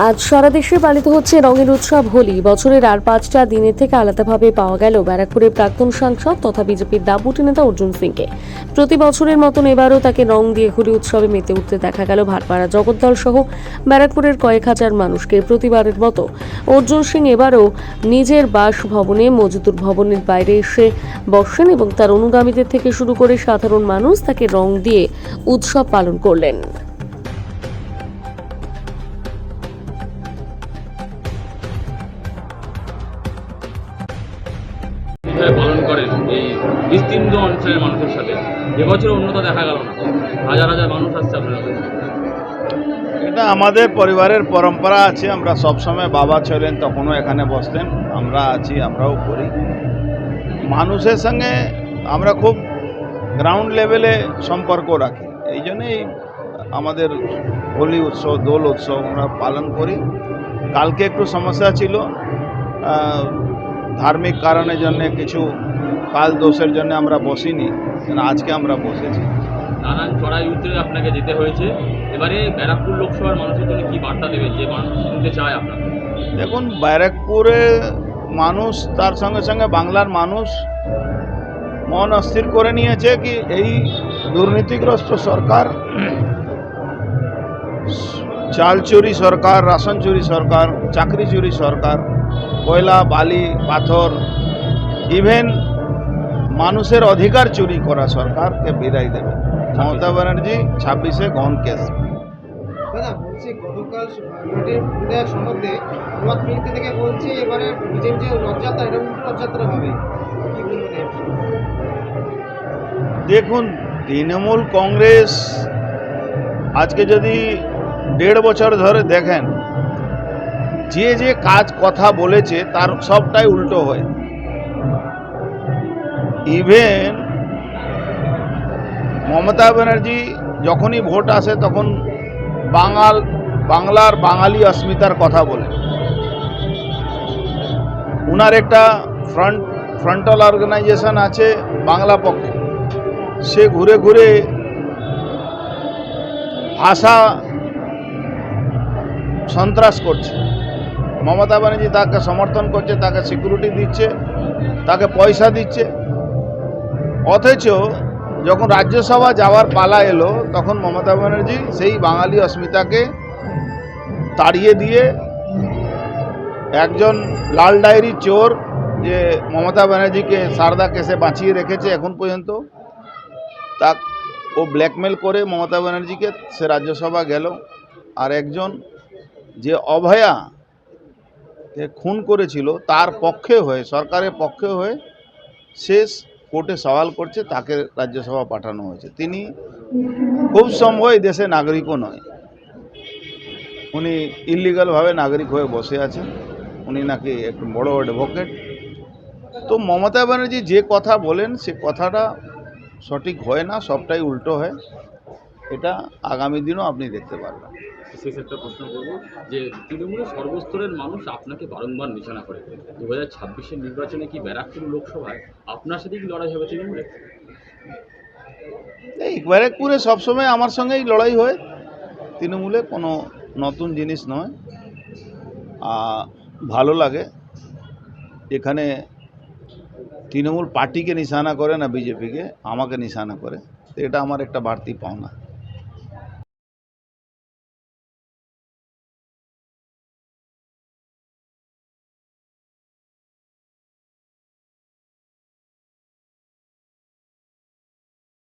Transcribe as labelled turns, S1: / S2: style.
S1: আজ সারা দেশে পালিত হচ্ছে রঙের উৎসব হোলি। বছরের আর 5টা দিনের থেকে আলাদাভাবে পাওয়া গেল ব্যারাকপুরের প্রাক্তন সাংসদ তথা বিজেপির দাপুটে নেতা অর্জুন সিংকে। প্রতি বছরের মতন এবারও তাকে রং দিয়ে হোলি উৎসবে মেতে উঠতে দেখা গেল ভাটপাড়া জগদ্দল সহ ব্যারাকপুরের কয়েক হাজার মানুষকে। প্রতিবারের মতো অর্জুন সিং এবারও নিজের বাসভবনে মজদুর ভবনের বাইরে এসে বসেন এবং তার অনুগামীদের থেকে শুরু করে সাধারণ মানুষ তাকে রং দিয়ে উৎসব পালন করলেন।
S2: পালন করেন এই বিস্তীর্ণ অঞ্চলের মানুষের সাথে। এবছর অন্যতা দেখা গেল না, হাজার হাজার মানুষ আসছে আপনার কাছে।
S3: এটা আমাদের পরিবারের পরম্পরা আছে। আমরা সবসময় বাবা ছিলেন তখনও এখানে বসতেন, আমরা আছি, আমরাও করি। মানুষের সঙ্গে আমরা খুব গ্রাউন্ড লেভেলে সম্পর্ক রাখি, এই জন্যই আমাদের হোলি উৎসব, দোল উৎসব আমরা পালন করি। কালকে একটু সমস্যা ছিল, ধার্মিক কারণের জন্য কিছু কাল দোষের জন্য আমরা বসিনি, আজকে আমরা বসেছি।
S2: নানান চড়াই উত্তরে আপনাকে যেতে হয়েছে। এবারে ব্যারাকপুর লোকসভার মানুষের জন্য কি বার্তা দেবেন, যে মানুষ শুনতে চায় আপনাকে?
S3: দেখুন, ব্যারাকপুরে মানুষ, তার সঙ্গে সঙ্গে বাংলার মানুষ মন অস্থির করে নিয়েছে কি এই দুর্নীতিগ্রস্ত সরকার, চাল চুরি সরকার, রাশন চুরি সরকার, চাকরি চুরি সরকার, কয়লা, বালি, পাথর, ইভেন মানুষের অধিকার চুরি করা সরকারকে বিদায় দেবে মমতা ব্যানার্জি 26-এ গণ কেস।
S4: দাদা বলছি, গতকাল বিধায়ক সম্বন্ধে প্রভাত মিত্র থেকে বলছে এবারে বিজেপি যে রথযাত্রা, এটা উল্টো রথযাত্রা হবে, কি বলবেন?
S3: দেখুন, তৃণমূল কংগ্রেস আজকে যদি 1.5 বছর ধরে দেখেন, যে যে কাজ কথা বলেছে তার সবটাই উল্টো হয়। ইভেন মমতা ব্যানার্জি যখনই ভোট আসে তখন বাংলার বাঙালি অস্মিতার কথা বলেন। উনার একটা ফ্রন্টাল অর্গানাইজেশন আছে বাংলা পক্ষে, সে ঘুরে ঘুরে ভাষা সন্ত্রাস করছে। মমতা ব্যানার্জি তাকে সমর্থন করছে, তাকে সিকিউরিটি দিচ্ছে, তাকে পয়সা দিচ্ছে। অথচ যখন রাজ্যসভা যাওয়ার পালা এলো তখন মমতা ব্যানার্জি সেই বাঙালি অস্মিতাকে তাড়িয়ে দিয়ে একজন লাল ডায়েরি চোর, যে মমতা ব্যানার্জিকে সারদা কেসে বাঁচিয়ে রেখেছে এখন পর্যন্ত, তা ও ব্ল্যাকমেল করে মমতা ব্যানার্জিকে সে রাজ্যসভা গেল। আর একজন যে অভয়াকে খুন করেছিল তার পক্ষে হয়ে, সরকারের পক্ষে হয়ে শেষ কোর্টে সওয়াল করছে, তাকে রাজ্যসভা পাঠানো হয়েছে। তিনি খুব সম্ভব এই দেশে নাগরিকও নয়, উনি ইলিগালভাবে নাগরিক হয়ে বসে আছেন। উনি নাকি একটু বড় অ্যাডভোকেট। তো মমতা ব্যানার্জি যে কথা বলেন সে কথাটা সঠিক হয় না, সবটাই উল্টো হয়। এটা আগামী দিনও আপনি দেখতে পারবেন।
S2: শেষ একটা প্রশ্ন করবো, যে তৃণমূলের সর্বস্তরের মানুষ আপনাকে বারংবার নিশানা করে। 2026-এর নির্বাচনে কি ব্যারাকপুর লোকসভায় আপনার সাথে কি লড়াই হবে তৃণমূলের?
S3: এই ব্যারাকপুরে সবসময় আমার সঙ্গেই লড়াই হয়, তৃণমূলে কোনো নতুন জিনিস নয়। ভালো লাগে এখানে তৃণমূল পার্টিকে নিশানা করে না বিজেপিকে, আমাকে নিশানা করে, তো এটা আমার একটা বাড়তি পাওনা।